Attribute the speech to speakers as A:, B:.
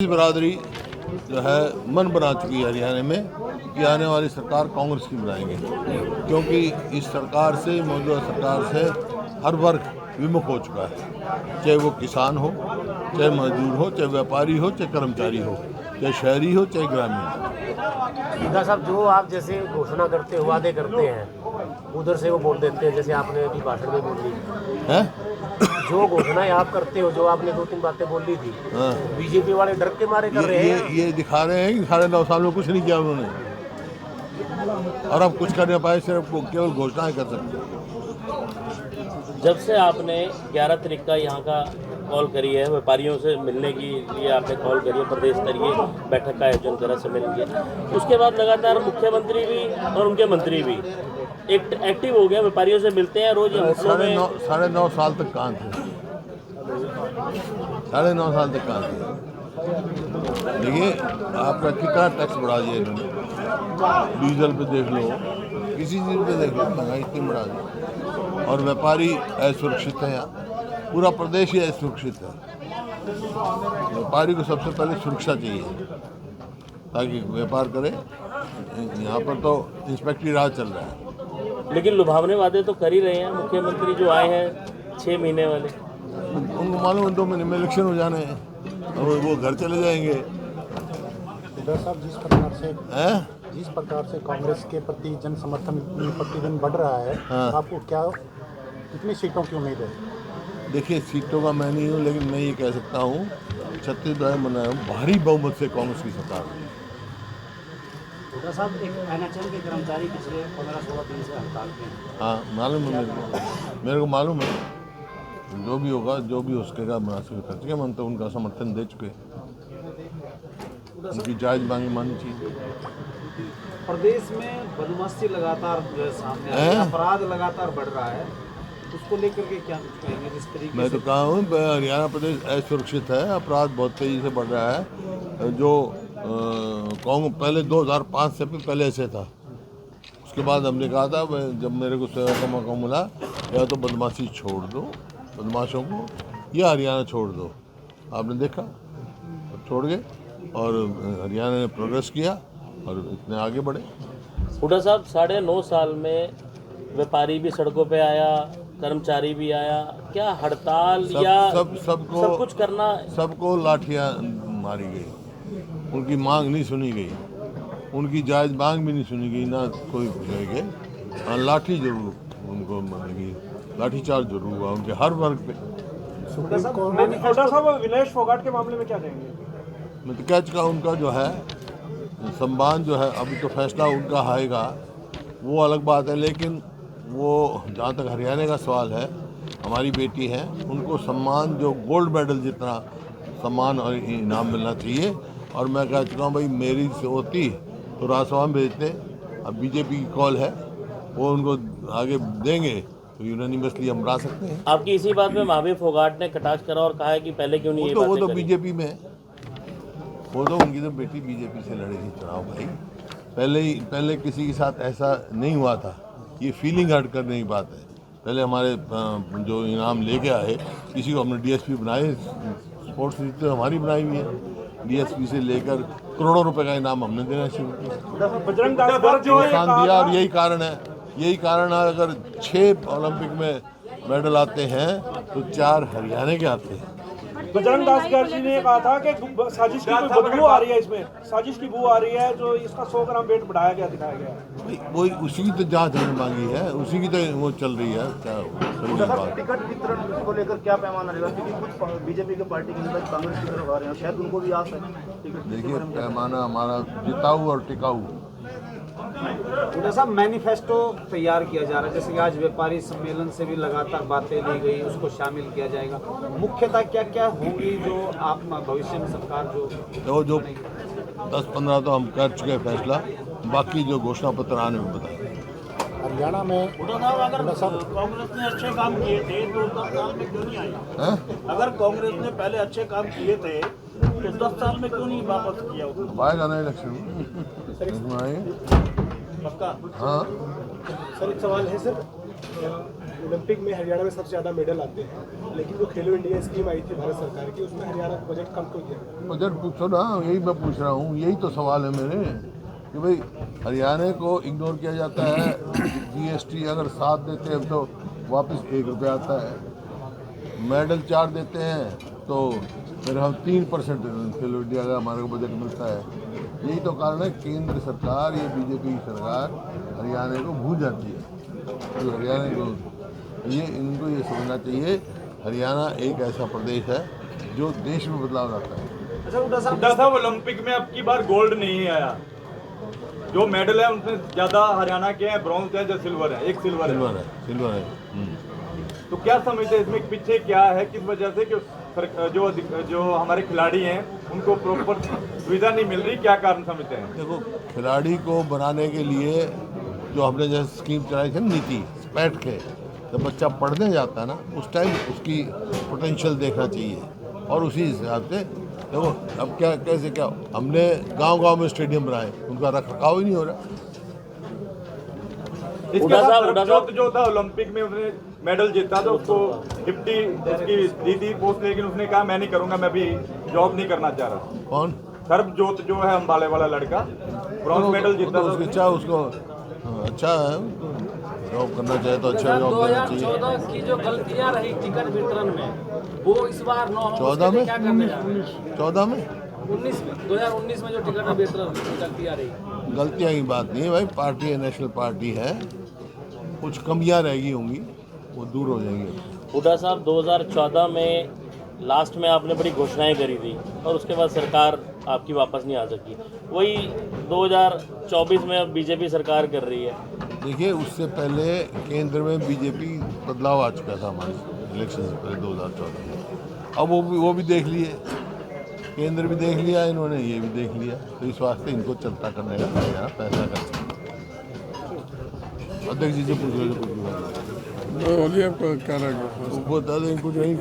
A: बरादरी जो है मन बना चुकी है हरियाणा में कि आने वाली सरकार कांग्रेस की बनाएंगे, क्योंकि इस सरकार से, मौजूदा सरकार से हर वर्ग विमुख हो चुका है। चाहे वो किसान हो, चाहे मजदूर हो, चाहे व्यापारी हो, चाहे कर्मचारी हो, चाहे शहरी हो, चाहे ग्रामीण हो।
B: सीधा साहब, जो आप जैसे घोषणा करते हो, वादे करते हैं, उधर से वो बोल देते हैं, जैसे आपने अभी भाषण में बोल दी
A: है।
B: जो घोषणाएं आप करते हो, जो आपने 2-3 बातें बोली थी, बीजेपी वाले डर के मारे कर रहे हैं।
A: ये दिखा रहे हैं कि 9.5 साल में कुछ नहीं किया उन्होंने, और अब कुछ कर नहीं पाए, सिर्फ केवल घोषणाएं कर सकते हैं।
C: जब से आपने 11 तारीख का यहाँ का कॉल करी है, व्यापारियों से मिलने के लिए आपने कॉल करी है, प्रदेश स्तरीय बैठक का आयोजन करा, सम्मेलन किया, उसके बाद लगातार मुख्यमंत्री भी और उनके मंत्री भी एक्टिव हो गए, व्यापारियों से मिलते हैं रोज।
A: 9.5 साल तक कहाँ थे? 9.5 साल तक कहाँ थे? देखिए, आपका कितना टैक्स बढ़ा दिया इन्होंने। डीजल पे देख लो, किसी चीज़ पे देख लो, महंगाई इतनी बढ़ा दी। और व्यापारी असुरक्षित है, यहाँ पूरा प्रदेश ही असुरक्षित है। व्यापारी को सबसे पहले सुरक्षा चाहिए ताकि व्यापार करे। यहाँ पर तो इंस्पेक्टरी राज चल रहा है।
C: लेकिन लुभावने वादे तो कर ही रहे हैं मुख्यमंत्री जो आए हैं 6 महीने वाले।
A: उनको मालूम है 2 महीने में इलेक्शन हो जाने हैं और वो घर चले जाएंगे।
D: साहब, जिस प्रकार से कांग्रेस के प्रति जन समर्थन प्रतिदिन बढ़ रहा है, आपको क्या कितनी सीटों की उम्मीद है?
A: देखिए, सीटों का मैं नहीं हूँ, लेकिन मैं ये कह सकता हूँ छत्तीसगढ़ में भारी बहुमत से कांग्रेस की सरकार है।
B: साहब, एक एनएचएम के कर्मचारी पिछले 15-16 दिन से हड़ताल पे हैं।
A: हाँ, मालूम है मेरे को मालूम है। जो भी होगा, जो भी उसके का मुनासिब खर्च के मन तो उनका समर्थन दे चुके, उनकी जायज मांगे माननी चाहिए।
E: प्रदेश में बदमाशी लगातार जो है सामने आ रही है, अपराध लगातार बढ़ रहा है, उसको लेकर के क्या कुछ कहेंगे? जिस तरीके
A: मैं तो कहा हूँ हरियाणा प्रदेश असुरक्षित है, अपराध बहुत तेज़ी से बढ़ रहा है। जो पहले 2005 से भी पहले से था। उसके बाद हमने कहा था, जब मेरे को सेवा का मौका मिला, या तो बदमाशी छोड़ दो बदमाशों को, या हरियाणा छोड़ दो। आपने देखा, छोड़ गए और हरियाणा ने प्रोग्रेस किया और इतने आगे बढ़े।
C: हुड्डा साहब, 9.5 साल में व्यापारी भी सड़कों पे आया, कर्मचारी भी आया, क्या हड़ताल सब कुछ करना? सबको
A: लाठियाँ मारी गई, उनकी मांग नहीं सुनी गई, उनकी जायज़ मांग भी नहीं सुनी गई, ना कोई पूछेगा। हाँ, लाठी जरूर उनको मिलेगी, लाठीचार्ज जरूर हुआ उनके हर वर्ग पे।
E: विनेश फोगाट के मामले में क्या कहेंगे?
A: मैं तो कह चुका, उनका जो है सम्मान जो है, अभी तो फैसला उनका आएगा, वो अलग बात है। लेकिन वो, जहाँ तक हरियाणा का सवाल है, हमारी बेटी है, उनको सम्मान, जो गोल्ड मेडल जितना सम्मान और इनाम मिलना चाहिए। और मैं कह चुका हूँ, भाई मेरी से होती तो राजसभा में भेजते। अब बीजेपी की कॉल है, वो उनको आगे देंगे तो यूनानिमसली हम ला सकते हैं।
C: आपकी इसी बात में महावीर फोगाट ने कटाक्ष करा और कहा है कि पहले क्यों नहीं
A: वो तो बीजेपी में है, वो तो उनकी तो बेटी बीजेपी से लड़ेगी चुनाव। भाई पहले किसी के साथ ऐसा नहीं हुआ था, ये फीलिंग हर्ट करने की बात है। पहले हमारे जो इनाम लेके आए, किसी को हमने डीएसपी बनाए, स्पोर्ट्स नीति तो हमारी बनाई हुई है। डीएसपी से लेकर करोड़ों रुपए का इनाम हमने देना शुरू किया, प्रोत्साहन दिया। और यही कारण है अगर 6 ओलंपिक में मेडल आते हैं तो 4 हरियाणा के आते हैं।
E: बजरंग दास जी ने कहा था कि साजिश की कोई बदबू आ रही है, इसमें साजिश की बू आ रही है, जो इसका 100 ग्राम वेट बढ़ाया गया, दिखाया गया।
A: वही उसी की तो जांच हमने मांगी है, उसी की तो वो चल रही है।
D: टिकट वितरण को लेकर क्या पैमाना रहेगा? क्योंकि कुछ बीजेपी के पार्टी के नेता कांग्रेस की तरफ आ रहे हैं, शायद उनको भी आस है।
A: देखिए, पैमाना हमारा जिताऊ और टिकाऊ।
E: हुड्डा साहब, मैनिफेस्टो तैयार किया जा रहा है, जैसे कि आज व्यापारी सम्मेलन से भी लगातार बातें ली गई, उसको शामिल किया जाएगा। मुख्यतः क्या क्या होंगी जो आप भविष्य में सरकार जो
A: 10-15 तो हम कर चुके हैं फैसला, बाकी जो घोषणा पत्र आने में बताएं।
D: हरियाणा में
F: अगर कांग्रेस ने अच्छे काम किए थे तो 10 साल में क्यों नहीं आए? अगर कांग्रेस ने पहले अच्छे काम किए थे तो 10 साल में क्यों नहीं वापस किया?
A: आएगा ना इलेक्शन,
E: पक्का?
A: हाँ
E: सर, एक सवाल है सर,
G: ओलंपिक में हरियाणा में सबसे ज़्यादा मेडल आते हैं, लेकिन जो खेलो इंडिया स्कीम आई थी भारत सरकार की, उसमें हरियाणा का बजट कम क्यों दिया?
A: बजट पूछो ना, यही मैं पूछ रहा हूँ, यही तो सवाल है मेरे कि भाई हरियाणा को इग्नोर किया जाता है। जीएसटी अगर 7 देते हैं तो वापस 1 रुपया आता है, मेडल 4 देते हैं तो फिर हम 3% खेलो इंडिया का हमारे को बजट मिलता है। यही तो कारण है केंद्र सरकार, ये बीजेपी की सरकार हरियाणा को भूल जाती है। तो हरियाणा को इनको ये समझना चाहिए, हरियाणा एक ऐसा प्रदेश है जो देश में बदलाव लाता है।
E: अच्छा हुड्डा
H: हुड्डा साहब, ओलंपिक में अब की बार गोल्ड नहीं आया। जो मेडल है उनसे ज्यादा हरियाणा के हैं, ब्रॉन्ज है, जो सिल्वर है, एक सिल्वर है।
A: सिल्वर है।
H: तो क्या समझते हैं इसमें पीछे क्या है, किस वजह से कि जो हमारे खिलाड़ी हैं उनको प्रॉपर सुविधा नहीं मिल रही, क्या कारण समझते हैं?
A: देखो, खिलाड़ी को बनाने के लिए जो हमने जैसे स्कीम चलाई थी नीति स्पैट के, जब बच्चा पढ़ने जाता है ना उस टाइम उसकी पोटेंशियल देखना चाहिए और उसी हिसाब से देखो। अब क्या कैसे क्या हमने गांव-गांव में स्टेडियम बनाए, उनका रखरखाव ही नहीं हो रहा।
H: इसके साथ सरबजोत जो था ओलंपिक में उसने मेडल जीता तो उसको 50 उसकी दी थी पोस्ट, लेकिन उसने कहा मैं नहीं करूंगा, मैं भी जॉब नहीं करना चाह रहा।
A: कौन?
H: सरबजोत जो है अंबाले वाला लड़का, ब्रॉन्ज मेडल जीता था।
A: उसकी चाह उसको अच्छा है, जॉब करना चाहे तो अच्छा जॉब करना चाहिए।
B: 2014 की जो गलतियां रही टिकट वितरण में, वो इस बार
A: 14 में?
B: क्या करने जा रहे हैं?
A: 14 में
B: 2019 में जो टिकट वितरण गलतियां रही,
A: गलतियाँ की बात नहीं है भाई, पार्टी है, नेशनल पार्टी है, कुछ कमियां रह गई होंगी, वो दूर हो जाएंगी।
C: हुड्डा साहब, 2014 में लास्ट में आपने बड़ी घोषणाएं करी थी और उसके बाद सरकार आपकी वापस नहीं आ सकी। वही 2024 में अब बीजेपी सरकार कर रही है।
A: देखिए, उससे पहले केंद्र में बीजेपी बदलाव आ चुका था हमारे इलेक्शन से पहले 2014 में। अब वो भी देख लिए, केंद्र भी देख लिया इन्होंने, ये भी देख लिया, तो इस वास्ते इनको चलता करने का पड़ेगा, पैसा का। अध्यक्ष जी से पूछ रहे थे, कुछ बता दें कुछ नहीं।